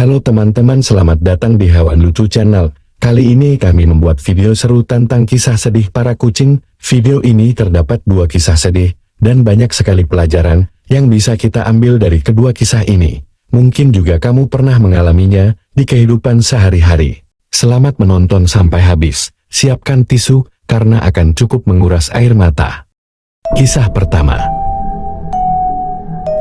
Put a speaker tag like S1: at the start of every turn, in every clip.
S1: Halo teman-teman, selamat datang di Hewan Lucu Channel. Kali ini kami membuat video seru tentang kisah sedih para kucing. Video ini terdapat 2 kisah sedih, dan banyak sekali pelajaran yang bisa kita ambil dari kedua kisah ini. Mungkin juga kamu pernah mengalaminya di kehidupan sehari-hari. Selamat menonton sampai habis. Siapkan tisu, karena akan cukup menguras air mata. Kisah pertama.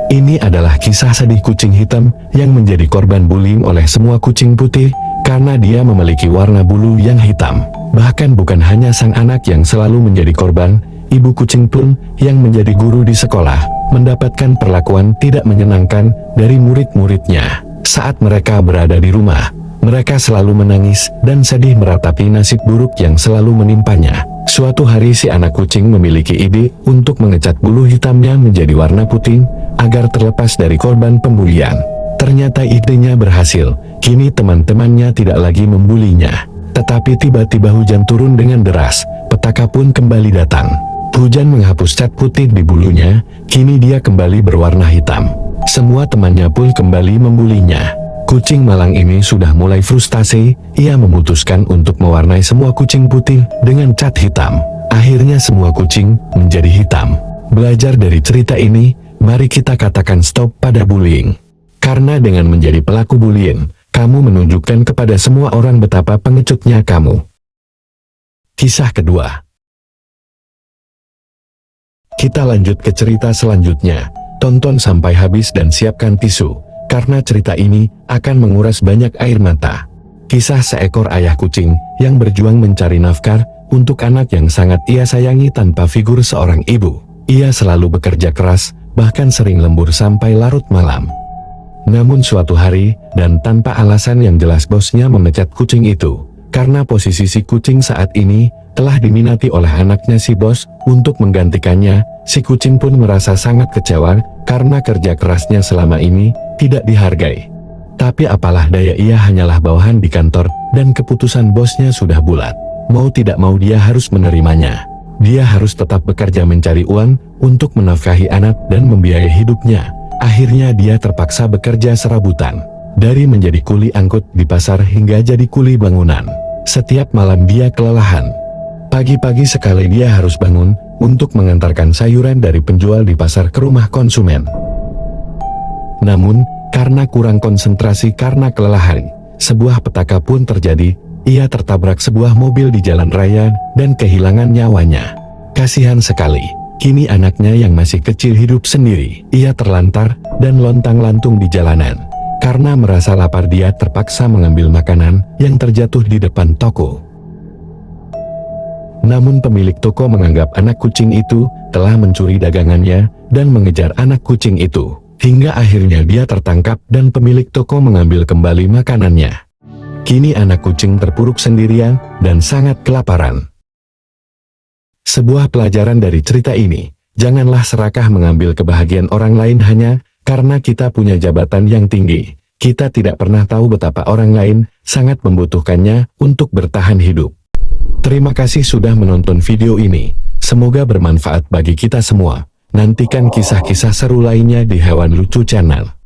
S1: Ini adalah kisah sedih kucing hitam yang menjadi korban bullying oleh semua kucing putih karena dia memiliki warna bulu yang hitam. Bahkan bukan hanya sang anak yang selalu menjadi korban, ibu kucing pun yang menjadi guru di sekolah mendapatkan perlakuan tidak menyenangkan dari murid-muridnya. Saat mereka berada di rumah, mereka selalu menangis dan sedih meratapi nasib buruk yang selalu menimpanya. Suatu hari si anak kucing memiliki ide untuk mengecat bulu hitamnya menjadi warna putih agar terlepas dari korban pembulian. Ternyata idenya berhasil. Kini teman-temannya tidak lagi membulinya. Tetapi tiba-tiba hujan turun dengan deras. Petaka pun kembali datang. Hujan menghapus cat putih di bulunya. Kini dia kembali berwarna hitam. Semua temannya pun kembali membulinya. Kucing malang ini sudah mulai frustasi. Ia memutuskan untuk mewarnai semua kucing putih dengan cat hitam. Akhirnya semua kucing menjadi hitam. Belajar dari cerita ini, mari kita katakan stop pada bullying. Karena dengan menjadi pelaku bullying, kamu menunjukkan kepada semua orang betapa pengecutnya kamu. Kisah kedua. Kita lanjut ke cerita selanjutnya. Tonton sampai habis dan siapkan tisu, karena cerita ini akan menguras banyak air mata. Kisah seekor ayah kucing yang berjuang mencari nafkah untuk anak yang sangat ia sayangi tanpa figur seorang ibu. Ia selalu bekerja keras, bahkan sering lembur sampai larut malam. Namun suatu hari, dan tanpa alasan yang jelas bosnya memecat kucing itu, karena posisi si kucing saat ini telah diminati oleh anaknya si bos. Untuk menggantikannya, si kucing pun merasa sangat kecewa karena kerja kerasnya selama ini tidak dihargai. Tapi apalah daya, ia hanyalah bawahan di kantor, dan keputusan bosnya sudah bulat. Mau tidak mau dia harus menerimanya. Dia harus tetap bekerja mencari uang untuk menafkahi anak dan membiayai hidupnya. Akhirnya dia terpaksa bekerja serabutan. Dari menjadi kuli angkut di pasar hingga jadi kuli bangunan. Setiap malam dia kelelahan. Pagi-pagi sekali dia harus bangun untuk mengantarkan sayuran dari penjual di pasar ke rumah konsumen. Namun, karena kurang konsentrasi karena kelelahan, sebuah petaka pun terjadi. Ia tertabrak sebuah mobil di jalan raya dan kehilangan nyawanya. Kasihan sekali. Kini anaknya yang masih kecil hidup sendiri. Ia terlantar dan lontang-lantung di jalanan. Karena merasa lapar, dia terpaksa mengambil makanan yang terjatuh di depan toko. Namun pemilik toko menganggap anak kucing itu telah mencuri dagangannya dan mengejar anak kucing itu. Hingga akhirnya dia tertangkap dan pemilik toko mengambil kembali makanannya. Kini anak kucing terpuruk sendirian dan sangat kelaparan. Sebuah pelajaran dari cerita ini, janganlah serakah mengambil kebahagiaan orang lain hanya karena kita punya jabatan yang tinggi. Kita tidak pernah tahu betapa orang lain sangat membutuhkannya untuk bertahan hidup. Terima kasih sudah menonton video ini. Semoga bermanfaat bagi kita semua. Nantikan kisah-kisah seru lainnya di Hewan Lucu Channel.